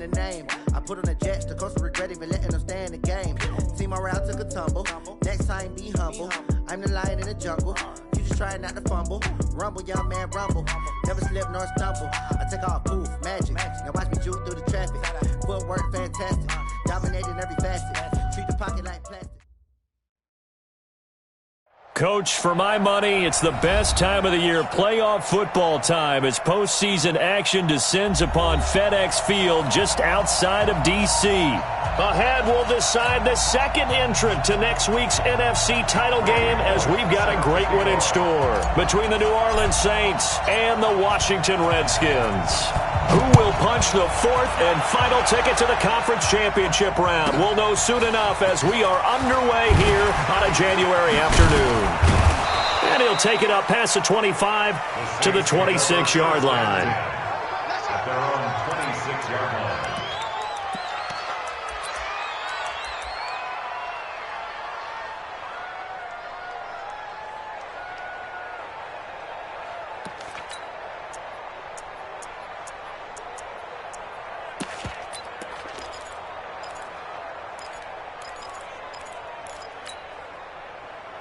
the name. I put on the Jets, the coach will regret even letting them stay in the game. See my route took a tumble. Next time be humble. I'm the lion in the jungle. You just trying not to fumble. Rumble, young man, rumble. Never slip nor stumble. I take off, poof, magic. Now watch me juke through the traffic. Footwork fantastic. Dominating every facet. Treat the pocket like plastic. Coach, for my money, it's the best time of the year, playoff football time, as postseason action descends upon FedEx Field just outside of D.C. Ahead, we'll decide the second entrant to next week's NFC title game, as we've got a great one in store between the New Orleans Saints and the Washington Redskins. Who will punch the fourth and final ticket to the conference championship round? We'll know soon enough as we are underway here on a January afternoon. And he'll take it up past the 25 to the 26-yard line. At their own 26-yard line.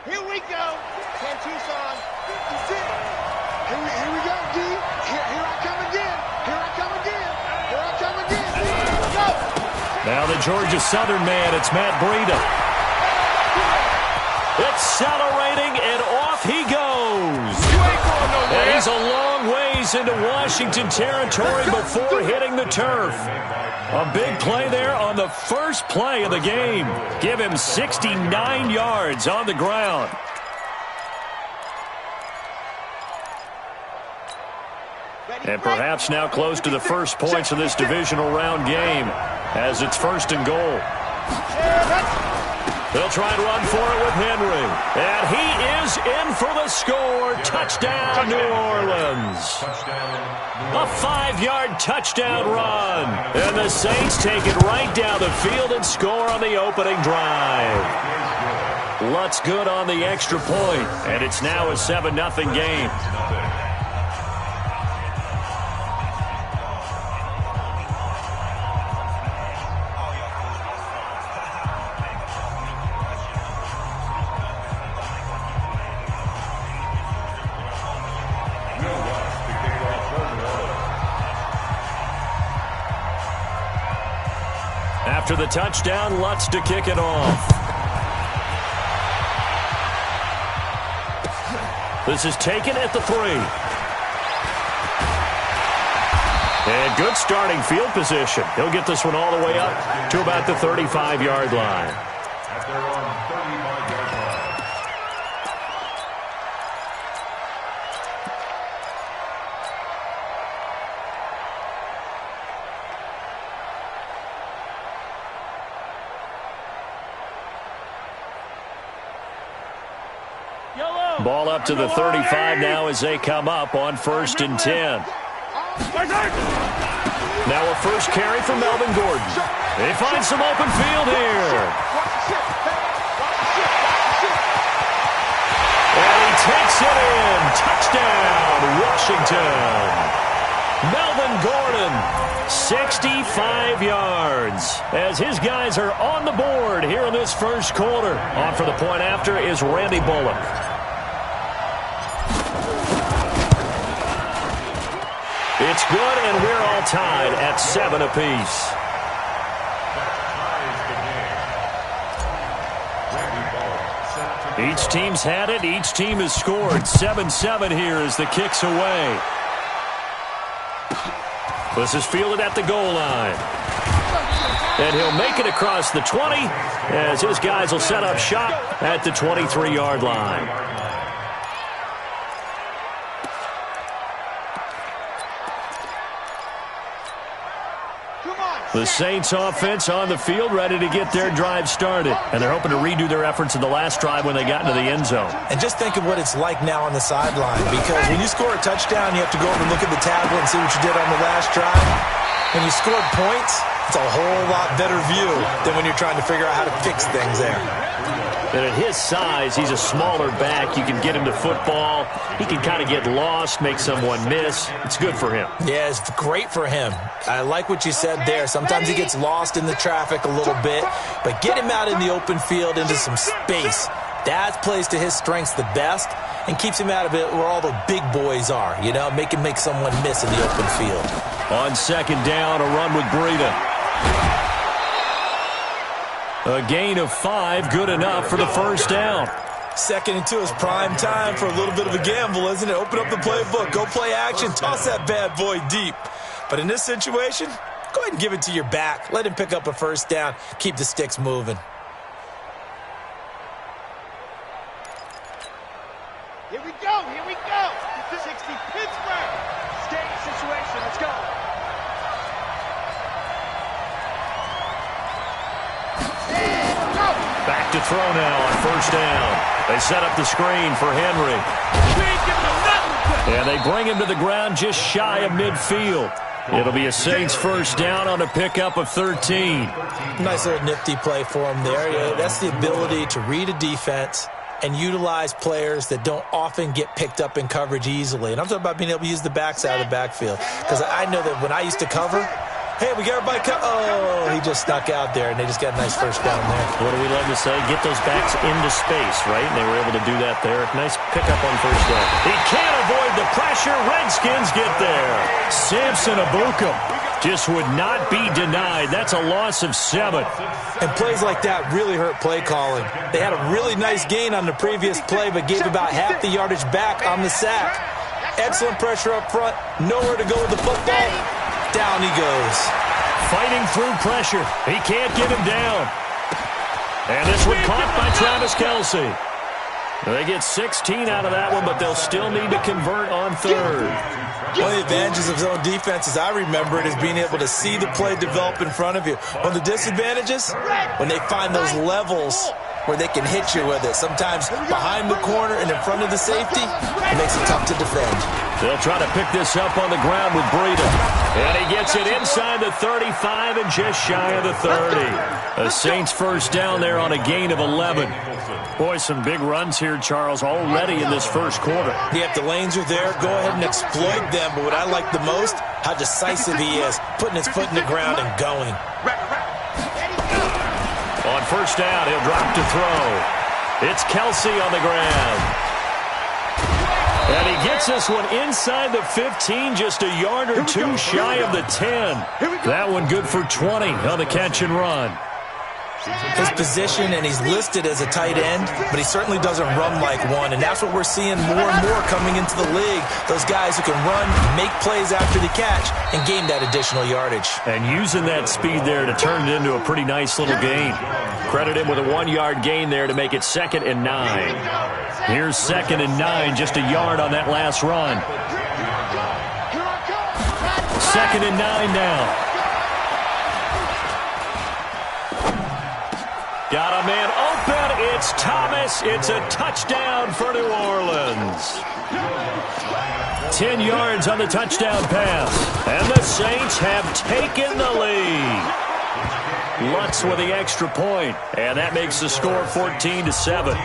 Here we go. Ken Tucson, 56. Here we go, D. Here I come again. Here I come again. Here I come again. D. Go. Now the Georgia Southern man, it's Matt Breida. Accelerating, and off he goes. And he's a long ways into Washington territory before hitting the turf. A big play there on the first play of the game. Give him 69 yards on the ground. And perhaps now close to the first points of this divisional round game, as it's 1st and goal. They'll try and run for it with Henry. And he is in for the score. Touchdown, New Orleans. A 5-yard touchdown run. And the Saints take it right down the field and score on the opening drive. Lutz good on the extra point. And it's now a 7-0 game. After the touchdown, Lutz to kick it off. This is taken at the 3. And good starting field position. He'll get this one all the way up to about the 35-yard line. At their own 35-yard line. Ball up to the 35 now as they come up on 1st and 10. Now a first carry for Melvin Gordon. They find some open field here. And he takes it in. Touchdown, Washington. Melvin Gordon, 65 yards, as his guys are on the board here in this first quarter. On for the point after is Randy Bullock. It's good, and we're all tied at 7 apiece. Each team's had it. Each team has scored. 7-7 here as the kick's away. This is fielded at the goal line. And he'll make it across the 20 as his guys will set up shop at the 23-yard line. The Saints offense on the field, ready to get their drive started. And they're hoping to redo their efforts in the last drive when they got into the end zone. And just think of what it's like now on the sideline, because when you score a touchdown, you have to go over and look at the tablet and see what you did on the last drive. When you scored points, it's a whole lot better view than when you're trying to figure out how to fix things there. And at his size, he's a smaller back. You can get him to football. He can kind of get lost, make someone miss. It's good for him. Yeah, it's great for him. I like what you said there. Sometimes he gets lost in the traffic a little bit, but get him out in the open field into some space. That plays to his strengths the best and keeps him out of it where all the big boys are, you know, make someone miss in the open field. On second down, a run with Breida. A gain of 5, good enough for the first down. 2nd and 2 is prime time for a little bit of a gamble, isn't it? Open up the playbook, go play action, toss that bad boy deep. But in this situation, go ahead and give it to your back. Let him pick up a first down, keep the sticks moving. Here we go, here we go. 60 Pittsburgh. Stay situation, let's go. Back to throw now on first down. They set up the screen for Henry. And they bring him to the ground just shy of midfield. It'll be a Saints first down on a pickup of 13. Nice little nifty play for him there. Yeah, that's the ability to read a defense and utilize players that don't often get picked up in coverage easily. And I'm talking about being able to use the backside of the backfield. Because I know that when I used to cover, hey, we got everybody oh, he just snuck out there, and they just got a nice first down there. What do we love to say? Get those backs into space, right? And they were able to do that there. Nice pickup on first down. He can't avoid the pressure. Redskins get there. Samson Abukum just would not be denied. That's a loss of 7. And plays like that really hurt play calling. They had a really nice gain on the previous play, but gave about half the yardage back on the sack. Excellent pressure up front. Nowhere to go with the football. Down he goes. Fighting through pressure. He can't get him down. And this one caught by Travis Kelce. They get 16 out of that one, but they'll still need to convert on third. One of the advantages of zone defense, as I remember it, is being able to see the play develop in front of you. One of the disadvantages, when they find those levels where they can hit you with it. Sometimes behind the corner and in front of the safety, it makes it tough to defend. They'll try to pick this up on the ground with Breida. And he gets it inside the 35 and just shy of the 30. A Saints first down there on a gain of 11. Boy, some big runs here, Charles, already in this first quarter. Yeah, if the lanes are there, go ahead and exploit them. But what I like the most, how decisive he is, putting his foot in the ground and going. On first down, he'll drop to throw. It's Kelce on the ground. And he gets this one inside the 15, just a yard or two shy of the 10. That one good for 20 on the catch and run. His position, and he's listed as a tight end, but he certainly doesn't run like one, and that's what we're seeing more and more coming into the league. Those guys who can run, make plays after the catch, and gain that additional yardage. And using that speed there to turn it into a pretty nice little gain. Credit him with a 1-yard gain there to make it 2nd and 9. Here's 2nd and 9, just a yard on that last run. 2nd and 9 now. Got a man open. It's Thomas. It's a touchdown for New Orleans. 10 yards on the touchdown pass. And the Saints have taken the lead. Lutz with the extra point. And that makes the score 14-7.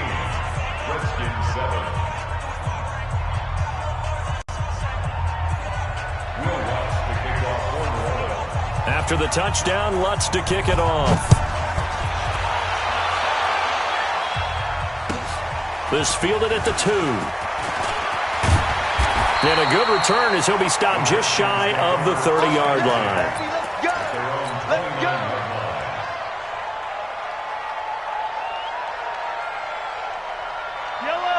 After the touchdown, Lutz to kick it off. This fielded at the 2. And a good return as he'll be stopped just shy of the 30-yard line.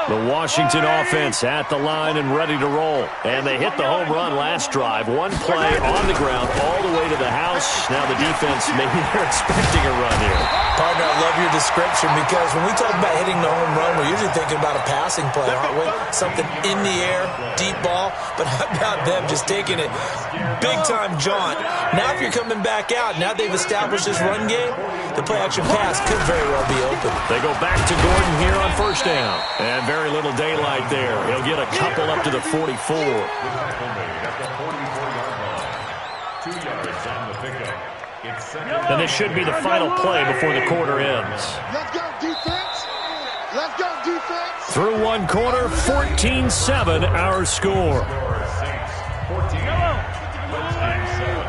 The Washington offense at the line and ready to roll. And they hit the home run last drive. One play on the ground all the way to the house. Now the defense, maybe they're expecting a run here. Partner, I love your description because when we talk about hitting the home run, we're usually thinking about a passing play, aren't we? Something in the air, deep ball. But how about them just taking it big-time jaunt? Now if you're coming back out, now they've established this run game, the play-action pass could very well be open. They go back to Gordon here on first down. And very little daylight there. He'll get a couple up to the 44. And this should be the final play before the quarter ends. Let's go, defense. Let's go, defense. Through one quarter, 14-7 our score. Saints 14. Redskins 7.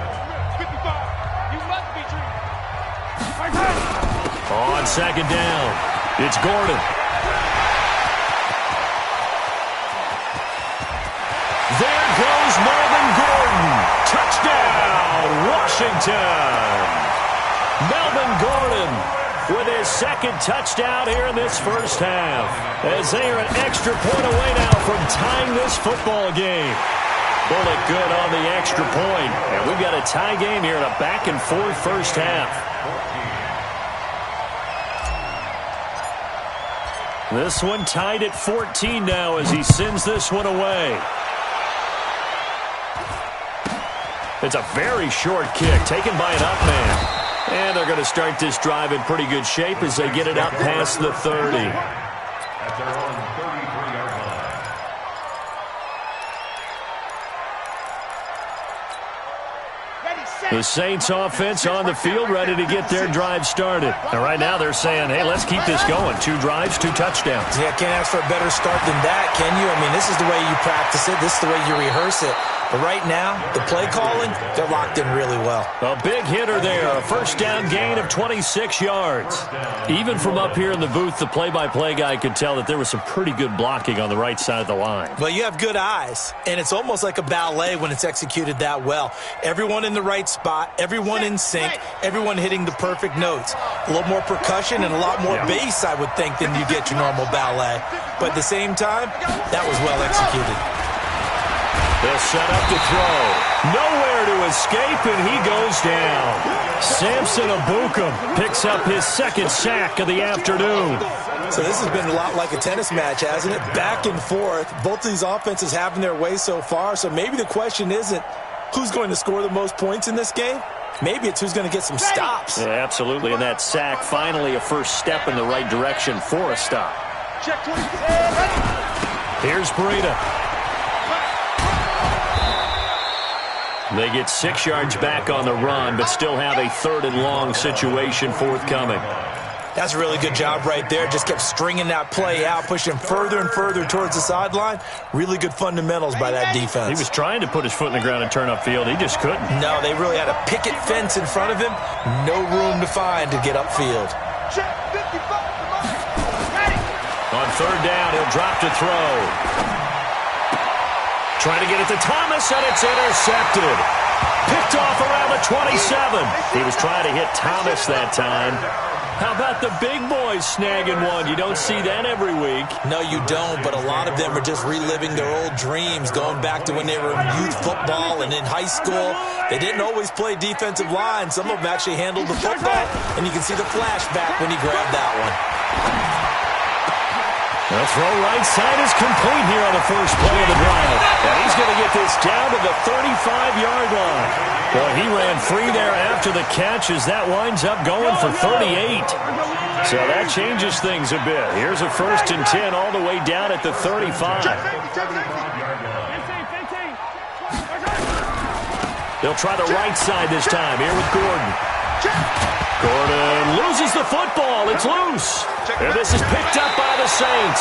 55. You must be dreaming. On second down, it's Gordon. There goes Melvin Gordon. Touchdown, Washington. Melvin Gordon with his second touchdown here in this first half, as they are an extra point away now from tying this football game. Bullet good on the extra point, and we've got a tie game here in a back-and-forth first half. This one tied at 14 now as he sends this one away. It's a very short kick taken by an up man. And they're going to start this drive in pretty good shape as they get it out past the 30. At their own 33-yard line. The Saints offense on the field ready to get their drive started. And right now they're saying, hey, let's keep this going. 2 drives, 2 touchdowns. Yeah, can't ask for a better start than that, can you? I mean, this is the way you practice it. This is the way you rehearse it. But right now, the play calling, they're locked in really well. A big hitter there. A first down gain of 26 yards. Even from up here in the booth, the play-by-play guy could tell that there was some pretty good blocking on the right side of the line. Well, you have good eyes, and it's almost like a ballet when it's executed that well. Everyone in the right spot, everyone in sync, everyone hitting the perfect notes. A little more percussion and a lot more bass, I would think, than you get your normal ballet. But at the same time, that was well executed. They'll set up to throw. Nowhere to escape, and he goes down. Samson Abukum picks up his second sack of the afternoon. So this has been a lot like a tennis match, hasn't it? Back and forth. Both of these offenses having their way so far. So maybe the question isn't who's going to score the most points in this game. Maybe it's who's going to get some stops. Yeah, absolutely. And that sack, finally a first step in the right direction for a stop. Here's Breida. They get 6 yards back on the run, but still have a 3rd and long situation forthcoming. That's a really good job right there. Just kept stringing that play out, pushing further and further towards the sideline. Really good fundamentals by that defense. He was trying to put his foot in the ground and turn upfield. He just couldn't. No, they really had a picket fence in front of him. No room to find to get upfield. On 3rd down, he'll drop to throw. Trying to get it to Thomas, and it's intercepted. Picked off around the 27. He was trying to hit Thomas that time. How about the big boys snagging one? You don't see that every week. No, you don't, but a lot of them are just reliving their old dreams, going back to when they were in youth football and in high school. They didn't always play defensive line. Some of them actually handled the football, and you can see the flashback when he grabbed that one. The throw right side is complete here on the first play of the drive. And he's going to get this down to the 35-yard line. Boy, he ran free there after the catch as that winds up going for 38. So that changes things a bit. Here's a 1st and 10 all the way down at the 35. They'll try the right side this time here with Gordon. Gordon loses the football. It's loose. And this is picked up by the Saints.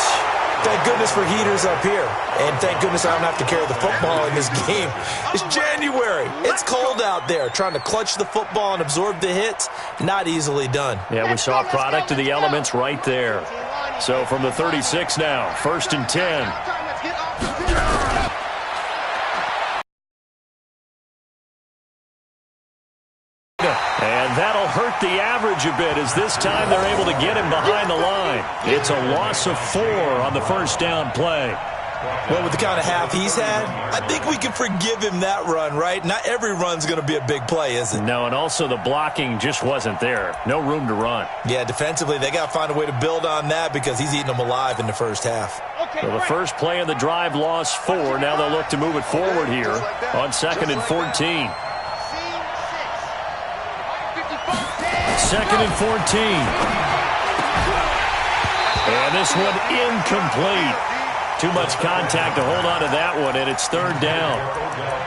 Thank goodness for heaters up here. And thank goodness I don't have to carry the football in this game. It's January. It's cold out there. Trying to clutch the football and absorb the hits, not easily done. Yeah, we saw a product of the elements right there. So from the 36 now, 1st and 10. And that'll hurt the average a bit as this time they're able to get him behind the line. It's a loss of 4 on the first down play. Well, with the kind of half he's had, I think we can forgive him that run, right? Not every run's going to be a big play, is it? No, and also the blocking just wasn't there. No room to run. Yeah, defensively, they got to find a way to build on that because he's eating them alive in the first half. So the first play of the drive lost 4. Now they'll look to move it forward here on 2nd and 14. 2nd and 14. And this one incomplete. Too much contact to hold on to that one, and it's 3rd down.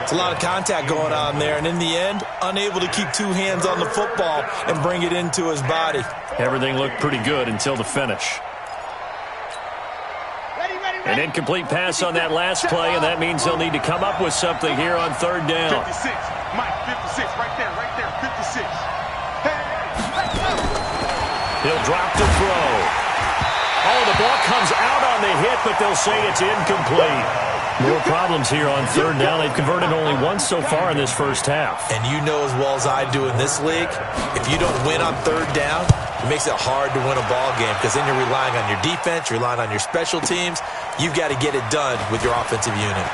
It's a lot of contact going on there, and in the end, unable to keep 2 hands on the football and bring it into his body. Everything looked pretty good until the finish. An incomplete pass on that last play, and that means they'll need to come up with something here on third down. 56. Mike, 56. Right there, 56. He'll drop to throw. Oh, the ball comes out on the hit, but they'll say it's incomplete. More problems here on third down. They've converted only once so far in this first half. And you know as well as I do in this league, if you don't win on third down, it makes it hard to win a ball game because then you're relying on your defense, you're relying on your special teams. You've got to get it done with your offensive unit.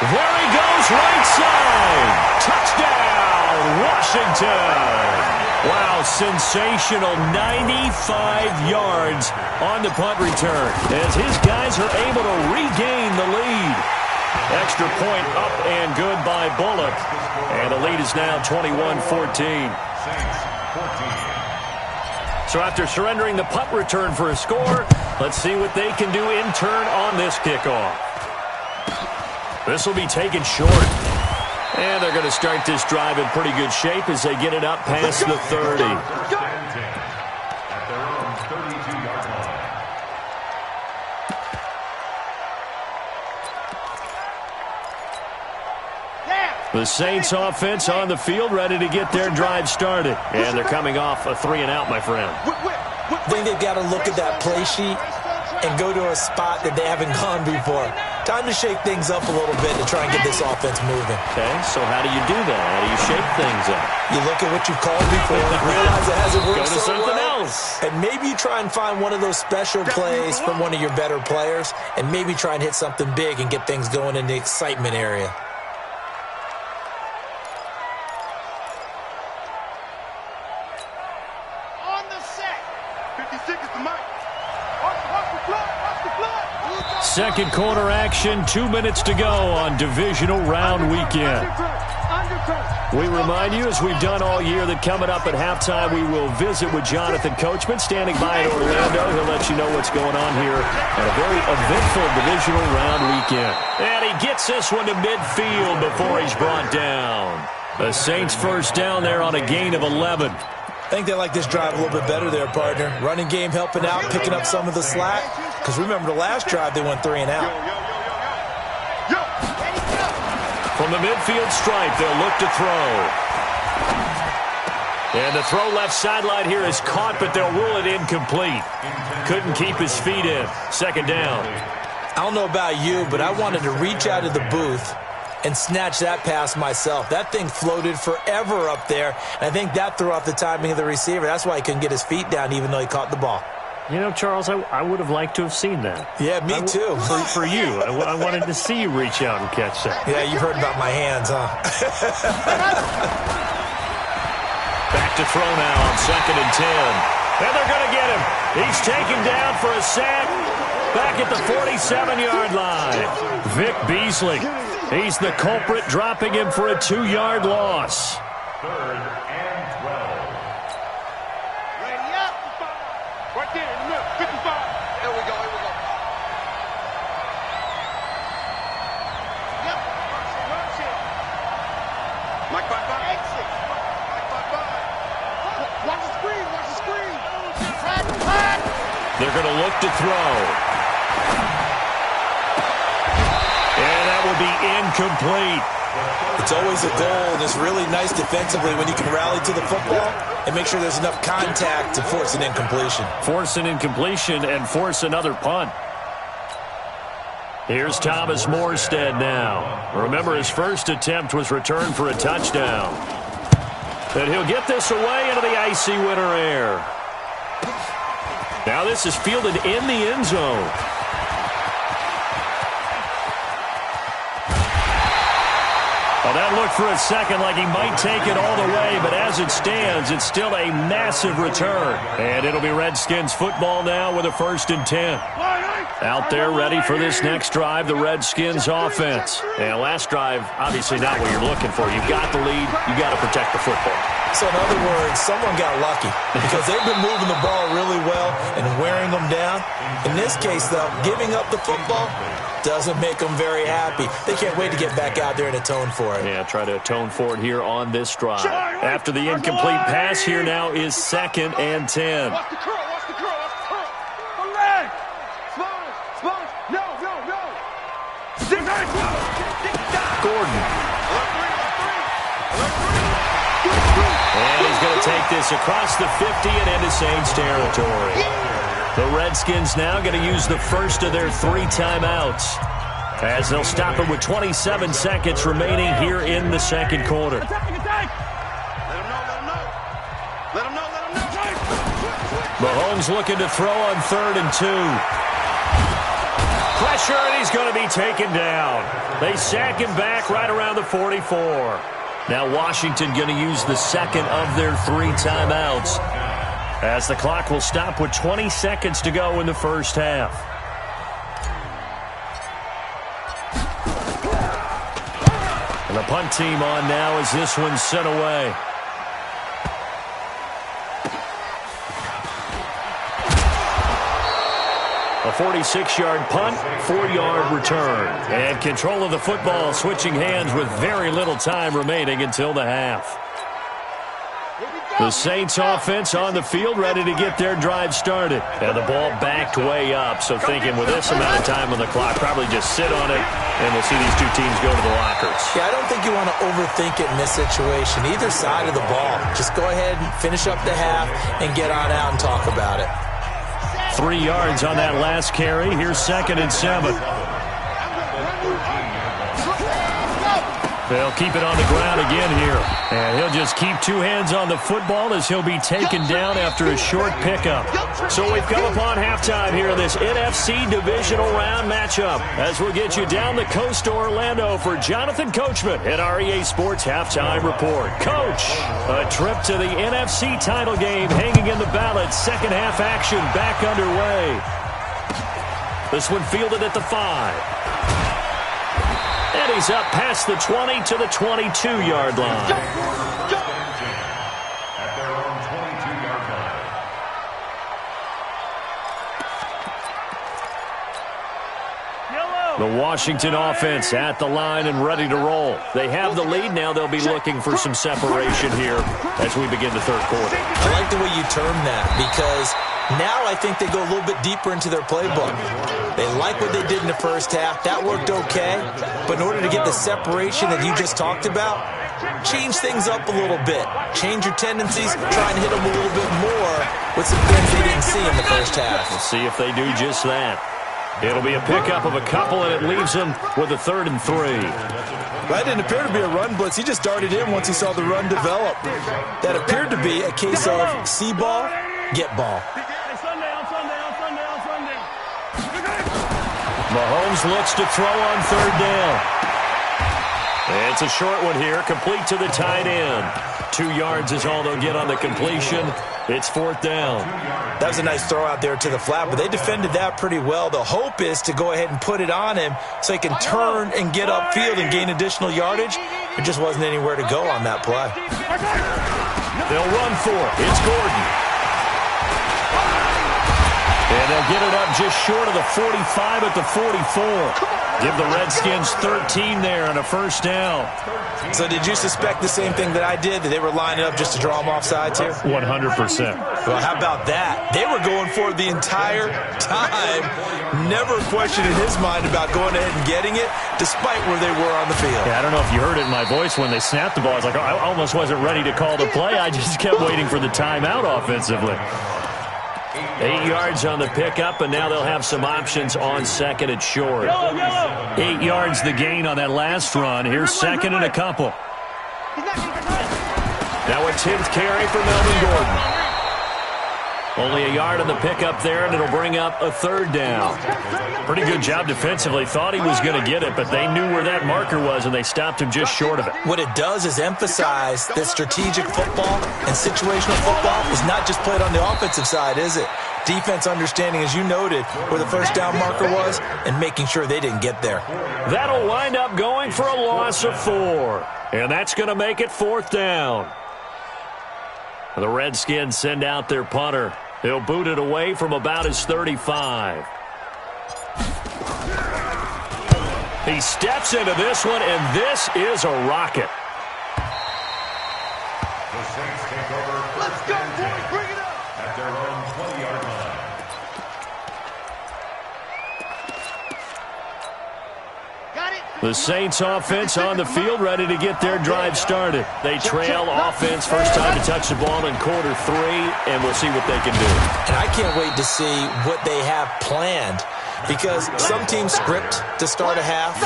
There he goes, right side. Touchdown, Washington. Wow, sensational 95 yards on the punt return as his guys are able to regain the lead. Extra point up and good by Bullock. And the lead is now 21-14. So after surrendering the punt return for a score, let's see what they can do in turn on this kickoff. This will be taken short. And they're going to start this drive in pretty good shape as they get it up past the 30. The Saints offense on the field, ready to get their drive started. And they're coming off a 3-and-out, my friend. I think they've got to look at that play sheet and go to a spot that they haven't gone before. Time to shake things up a little bit to try and get this offense moving. Okay, so how do you do that? How do you shake things up? You look at what you've called before and realize it hasn't worked Go to so something well. else. And maybe you try and find one of those special plays from one of your better players and maybe try and hit something big and get things going in the excitement area. On the set. 56 is the mic. Watch the blood. Watch the blood. Second quarter action, 2 minutes to go on divisional round weekend. We remind you, as we've done all year, that coming up at halftime, we will visit with Jonathan Coachman, standing by in Orlando. He'll let you know what's going on here at a very eventful divisional round weekend. And he gets this one to midfield before he's brought down. The Saints first down there on a gain of 11. I think they like this drive a little bit better there, partner. Running game helping out, picking up some of the slack. Because remember the last drive, they went 3-and-out. From the midfield stripe, they'll look to throw. And the throw left sideline here is caught, but they'll rule it incomplete. Couldn't keep his feet in. Second down. I don't know about you, but I wanted to reach out of the booth and snatch that pass myself. That thing floated forever up there, and I think that threw off the timing of the receiver. That's why he couldn't get his feet down even though he caught the ball. You know, Charles, I would have liked to have seen that. Yeah, me too. For you. I wanted to see you reach out and catch that. Yeah, you've heard about my hands, huh? Back to throw now on 2nd and 10. And they're going to get him. He's taken down for a sack back at the 47-yard line. Vic Beasley. He's the culprit, dropping him for a 2-yard loss. 3rd and 12. Ready up. Right there in the middle. 55. Here we go. Yep. Mercy. Mike 5-5. Exit. Mike 5-5. Watch the screen. They're going to look to throw. And that will be incomplete. It's always a goal, and it's really nice defensively when you can rally to the football and make sure there's enough contact to force an incompletion. Force an incompletion and force another punt. Here's Thomas Morstead now. Remember, his first attempt was returned for a touchdown. And he'll get this away into the icy winter air. Now this is fielded in the end zone. Well, that looked for a second like he might take it all the way, but as it stands, it's still a massive return. And it'll be Redskins football now with a 1st and 10. Out there ready for this next drive, the Redskins offense. And last drive, obviously not what you're looking for. You've got the lead. You've got to protect the football. So in other words, someone got lucky because they've been moving the ball really well and wearing them down. In this case, though, giving up the football, doesn't make them very happy. They can't wait to get back out there and atone for it. Yeah, try to atone for it here on this drive. After the incomplete pass, here now is 2nd and 10. Watch the curl, watch the curl, watch the curl. The leg. Sponge. No. Gordon. And he's going to take this across the 50 and into Saints territory. The Redskins now going to use the first of their 3 timeouts, as they'll stop it with 27 seconds remaining here in the second quarter. Let him know. Mahomes looking to throw on 3rd and 2. Pressure, and he's going to be taken down. They sack him back right around the 44. Now Washington going to use the second of their 3 timeouts, as the clock will stop with 20 seconds to go in the first half. And the punt team on now as this one's sent away. A 46-yard punt, 4-yard return. And control of the football switching hands with very little time remaining until the half. The Saints offense on the field ready to get their drive started. And the ball backed way up, so thinking with this amount of time on the clock, probably just sit on it, and we'll see these 2 teams go to the lockers. Yeah, I don't think you want to overthink it in this situation. Either side of the ball. Just go ahead and finish up the half and get on out and talk about it. 3 yards on that last carry. Here's 2nd and 7. They'll keep it on the ground again here. And he'll just keep 2 hands on the football as he'll be taken down after a short pickup. So we've come upon halftime here in this NFC divisional round matchup, as we'll get you down the coast to Orlando for Jonathan Coachman at our EA Sports Halftime Report. Coach, a trip to the NFC title game hanging in the balance. Second half action back underway. This one fielded at the 5. And he's up past the 20 to the 22-yard line. At their own 22-yard line. The Washington offense at the line and ready to roll. They have the lead. Now they'll be looking for some separation here as we begin the third quarter. I like the way you term that, because now I think they go a little bit deeper into their playbook. They like what they did in the first half. That worked okay. But in order to get the separation that you just talked about, change things up a little bit. Change your tendencies. Try and hit them a little bit more with some things they didn't see in the first half. We'll see if they do just that. It'll be a pickup of a couple, and it leaves them with a 3rd and 3. That didn't appear to be a run blitz. He just darted in once he saw the run develop. That appeared to be a case of see ball, get ball. Mahomes looks to throw on 3rd down. It's a short one here, complete to the tight end. 2 yards is all they'll get on the completion. It's 4th down. That was a nice throw out there to the flat, but they defended that pretty well. The hope is to go ahead and put it on him so he can turn and get upfield and gain additional yardage. There just wasn't anywhere to go on that play. They'll run for it. It's Gordon. And they'll get it up just short of the 45 at the 44. Give the Redskins 13 there and a 1st down. So did you suspect the same thing that I did, that they were lining up just to draw them off sides here? 100%. Well, how about that? They were going for it the entire time. Never a question in his mind about going ahead and getting it, despite where they were on the field. Yeah, I don't know if you heard it in my voice when they snapped the ball. I was like, I almost wasn't ready to call the play. I just kept waiting for the timeout offensively. 8 yards on the pickup, and now they'll have some options on 2nd and short. 8 yards the gain on that last run. Here's 2nd and a couple. Now a 10th carry for Melvin Gordon. Only a yard on the pickup there, and it'll bring up a 3rd down. Pretty good job defensively. Thought he was going to get it, but they knew where that marker was, and they stopped him just short of it. What it does is emphasize that strategic football and situational football is not just played on the offensive side, is it? Defense understanding, as you noted, where the 1st down marker was and making sure they didn't get there. That'll wind up going for a loss of 4, and that's going to make it 4th down. The Redskins send out their punter. He'll boot it away from about his 35. He steps into this one, and this is a rocket. The Saints take over. Let's go, boys. Bring it up. At their own 20-yard line. Got it. The Saints offense on the field, ready to get their drive started. They trail offense, first time to touch the ball in quarter 3, and we'll see what they can do. And I can't wait to see what they have planned, because some teams script to start a half.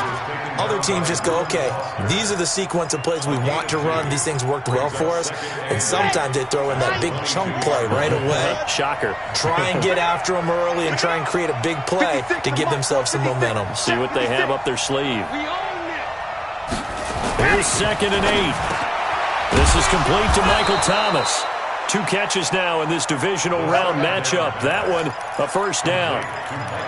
Other teams just go, okay, these are the sequence of plays we want to run. These things worked well for us. And sometimes they throw in that big chunk play right away. Shocker. Try and get after them early and try and create a big play to give themselves some momentum. See what they have up their sleeve. Here's 2nd and 8. This is complete to Michael Thomas. 2 catches now in this divisional round matchup. That one, a first down.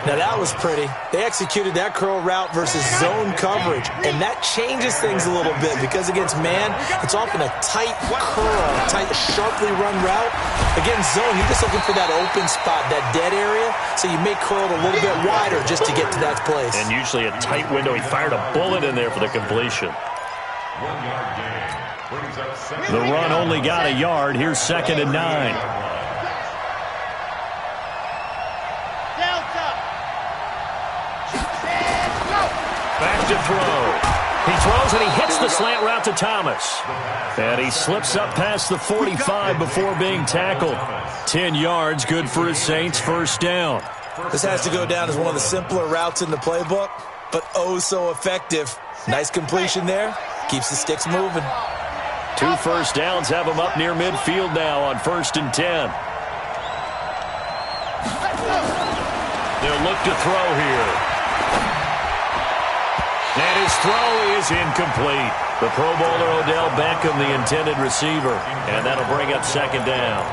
Now, that was pretty. They executed that curl route versus zone coverage, and that changes things a little bit because against man, it's often a tight curl, tight, sharply run route. Against zone, you're just looking for that open spot, that dead area, so you may curl it a little bit wider just to get to that place. And usually a tight window. He fired a bullet in there for the completion. 1-yard gain. Brings up second. The run only got a yard. Here's 2nd and 9. Delta. Back to throw. He throws and he hits the slant route to Thomas. And he slips up past the 45 before being tackled. 10 yards, good for his Saints, first down. This has to go down as one of the simpler routes in the playbook, but oh so effective. Nice completion there. Keeps the sticks moving. 2 first downs have him up near midfield now on 1st and 10. They'll look to throw here. And his throw is incomplete. The Pro Bowler Odell Beckham, the intended receiver. And that'll bring up 2nd down.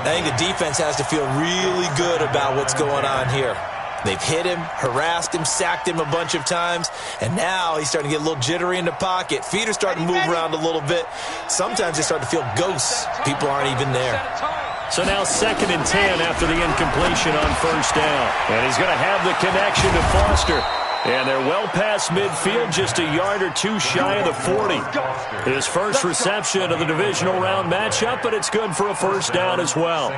I think the defense has to feel really good about what's going on here. They've hit him, harassed him, sacked him a bunch of times, and now he's starting to get a little jittery in the pocket. Feet are starting to move around a little bit. Sometimes they start to feel ghosts. People aren't even there. So now 2nd and 10 after the incompletion on first down. And he's going to have the connection to Foster. And they're well past midfield, just a yard or 2 shy of the 40. His first reception of the divisional round matchup, but it's good for a first down as well.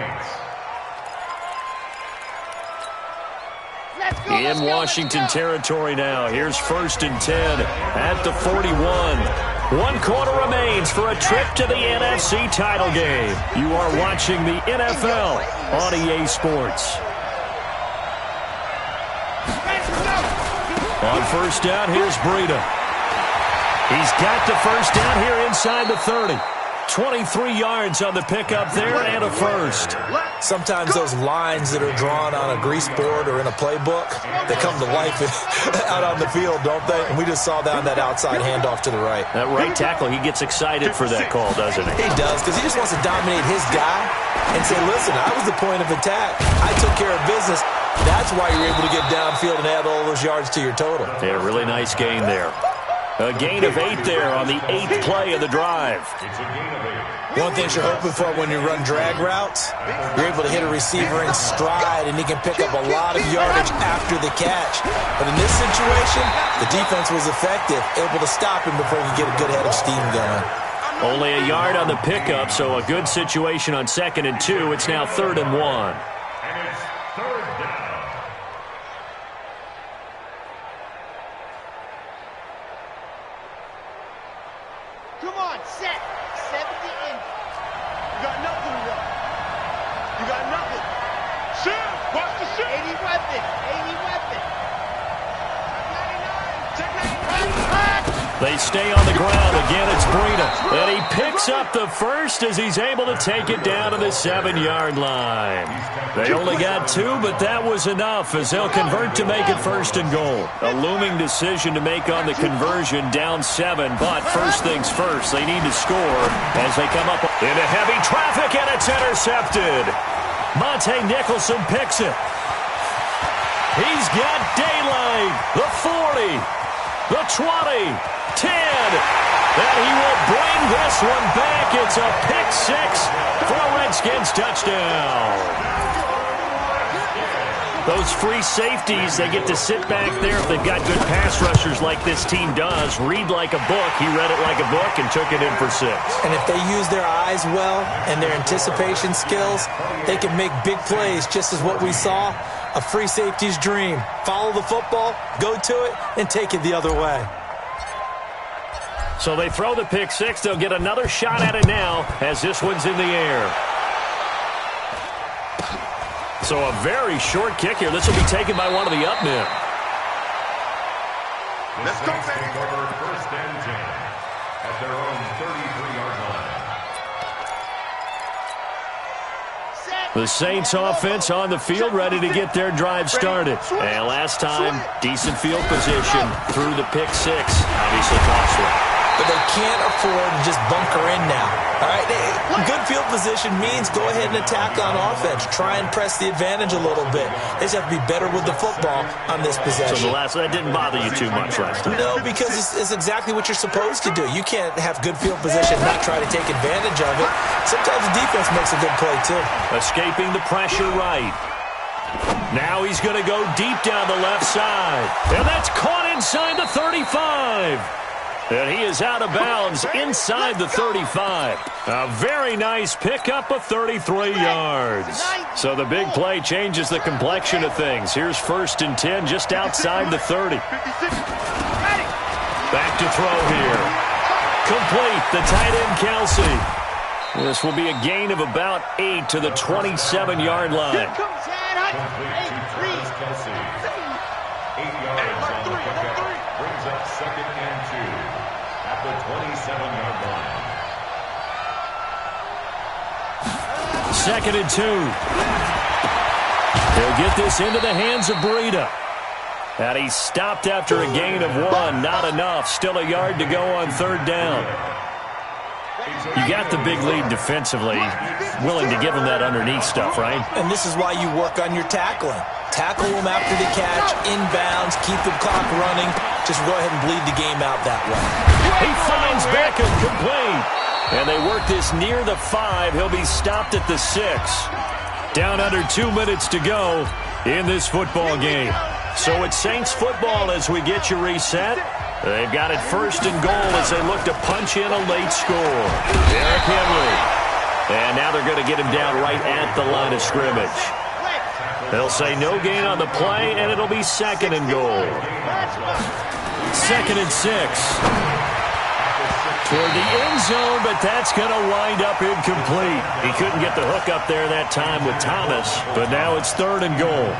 In Washington territory now. Here's 1st and 10 at the 41. 1 quarter remains for a trip to the NFC title game. You are watching the NFL on EA Sports. On first down, here's Breida. He's got the first down here inside the 30. 23 yards on the pickup there and a first. Sometimes those lines that are drawn on a grease board or in a playbook, they come to life out on the field, don't they? And we just saw down that outside handoff to the right. That right tackle, he gets excited for that call, doesn't he? He does, because he just wants to dominate his guy and say, listen, I was the point of attack. I took care of business. That's why you're able to get downfield and add all those yards to your total. Yeah, really nice gain there. A gain of 8 there on the 8th play of the drive. One thing you're hoping for when you run drag routes, you're able to hit a receiver in stride, and he can pick up a lot of yardage after the catch. But in this situation, the defense was effective, able to stop him before he could get a good head of steam going. Only a yard on the pickup, so a good situation on 2nd and 2. It's now 3rd and 1. Come on, set. 78. You got nothing to run. You got nothing. Shoot! Watch the shoot! 80 weapon. 80 weapon. 99. Check 99. They stay on the ground. Again, it's Breida. And he picks up the first as he's able to take it down to the 7-yard line. They only got 2, but that was enough as they'll convert to make it 1st and goal. A looming decision to make on the conversion, down 7. But first things first, they need to score as they come up into heavy traffic, and it's intercepted. Monte Nicholson picks it. He's got daylight. The 40, the 20, 10, and he will bring this one back. It's a pick 6 for a Redskins touchdown. Those free safeties, they get to sit back there if they've got good pass rushers like this team does. Read like a book. He read it like a book and took it in for 6. And if they use their eyes well and their anticipation skills, they can make big plays, just as what we saw. A free safety's dream. Follow the football, go to it, and take it the other way. So they throw the pick 6. They'll get another shot at it now as this one's in the air. So a very short kick here. This will be taken by one of the up men. Let's go, baby. Over 1st and 10 at their own 33-yard line. The Saints offense on the field, ready to get their drive started. And last time, decent field position through the pick 6. Obviously costly. But they can't afford to just bunker in now. All right, good field position means go ahead and attack on offense. Try and press the advantage a little bit. They just have to be better with the football on this possession. So that didn't bother you too much last time? No, because it's exactly what you're supposed to do. You can't have good field position and not try to take advantage of it. Sometimes the defense makes a good play, too. Escaping the pressure right. Now he's going to go deep down the left side. And that's caught inside the 35. And he is out of bounds inside the 35. A very nice pickup of 33 yards. So the big play changes the complexion of things. Here's 1st and 10 just outside the 30. Back to throw here. Complete, the tight end Kelsey. This will be a gain of about 8 to the 27-yard line. Kelsey. 8 yards on the pickup. Brings up 2nd and 2 at the 27-yard line. 2nd and 2. He'll get this into the hands of Breida. And he stopped after a gain of 1. Not enough. Still a yard to go on 3rd down. You got the big lead defensively. Willing to give him that underneath stuff, right? And this is why you work on your tackling. Tackle them after the catch, inbounds, keep the clock running. Just go ahead and bleed the game out that way. He finds Beckham complete. And they work this near the 5. He'll be stopped at the 6. Down under 2 minutes to go in this football game. So it's Saints football as we get you reset. They've got it 1st and goal as they look to punch in a late score. Derrick Henry. And now they're going to get him down right at the line of scrimmage. They'll say no gain on the play, and it'll be 2nd and goal. 2nd and 6. Toward the end zone, but that's going to wind up incomplete. He couldn't get the hook up there that time with Thomas, but now it's 3rd and goal.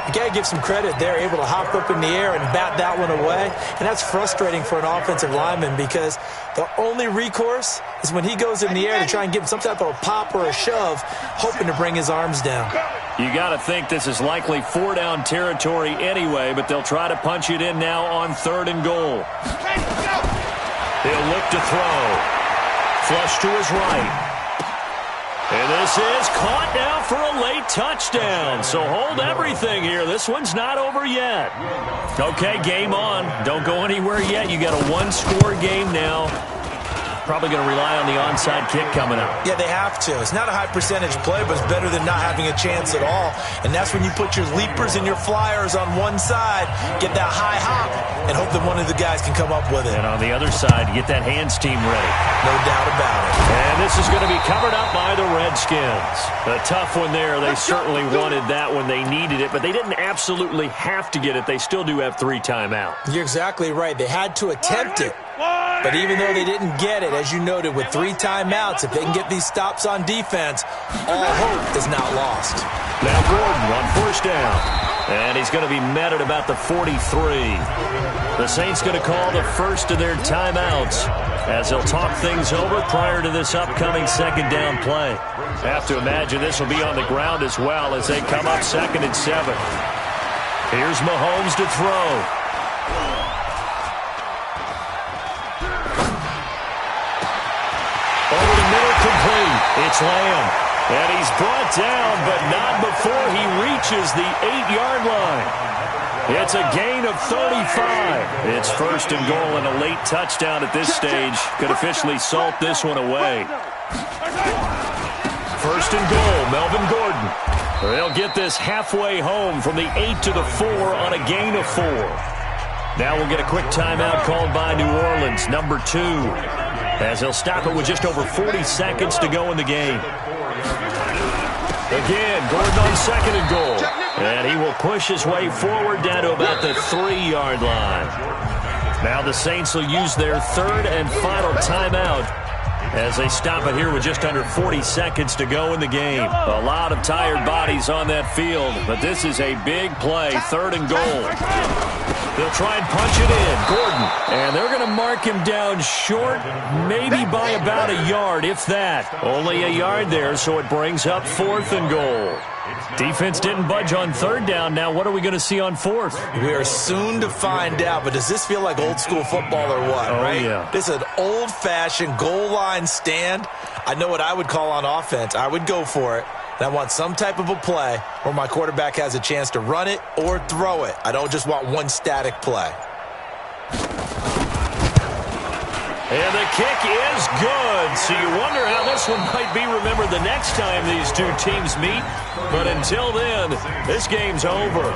You got to give some credit. They're able to hop up in the air and bat that one away. And that's frustrating for an offensive lineman because the only recourse is when he goes in the air to try and give him some type of a pop or a shove, hoping to bring his arms down. You got to think this is likely 4-down territory anyway, but they'll try to punch it in now on 3rd and goal. He'll look to throw. Flush to his right. And this is caught now for a late touchdown. So hold everything here. This one's not over yet. Okay, game on. Don't go anywhere yet. You got a 1-score game now. Probably going to rely on the onside kick coming up. Yeah, they have to. It's not a high percentage play, but it's better than not having a chance at all. And that's when you put your leapers and your flyers on one side, get that high hop, and hope that one of the guys can come up with it. And on the other side, get that hands team ready. No doubt about it. And this is going to be covered up by the Redskins. A tough one there. They certainly wanted that when they needed it, but they didn't absolutely have to get it. They still do have 3 timeouts. You're exactly right. They had to attempt it. But even though they didn't get it, as you noted, with 3 timeouts, if they can get these stops on defense, all hope is not lost. Now Gordon on 1st down. And he's going to be met at about the 43. The Saints going to call the first of their timeouts as they'll talk things over prior to this upcoming 2nd down play. Have to imagine this will be on the ground as well as they come up 2nd and 7. Here's Mahomes to throw. Over the middle, complete. It's Lamb. And he's brought down, but not before he reaches the 8-yard line. It's a gain of 35. It's 1st and goal and a late touchdown at this stage. Could officially salt this one away. 1st and goal, Melvin Gordon. They'll get this halfway home from the 8 to the 4 on a gain of 4. Now we'll get a quick timeout called by New Orleans, number 2, as they'll stop it with just over 40 seconds to go in the game. Again, Gordon on 2nd and goal. And he will push his way forward down to about the 3-yard line. Now the Saints will use their 3rd and final timeout as they stop it here with just under 40 seconds to go in the game. A lot of tired bodies on that field, but this is a big play, 3rd and goal. They'll try and punch it in. Gordon. And they're going to mark him down short, maybe by about a yard, if that. Only a yard there, so it brings up 4th and goal. Defense didn't budge on 3rd down. Now what are we going to see on 4th? We are soon to find out, but does this feel like old school football or what, right? Yeah. This is an old-fashioned goal line stand. I know what I would call on offense. I would go for it. And I want some type of a play where my quarterback has a chance to run it or throw it. I don't just want one static play. And the kick is good. So you wonder how this one might be remembered the next time these two teams meet. But until then, this game's over.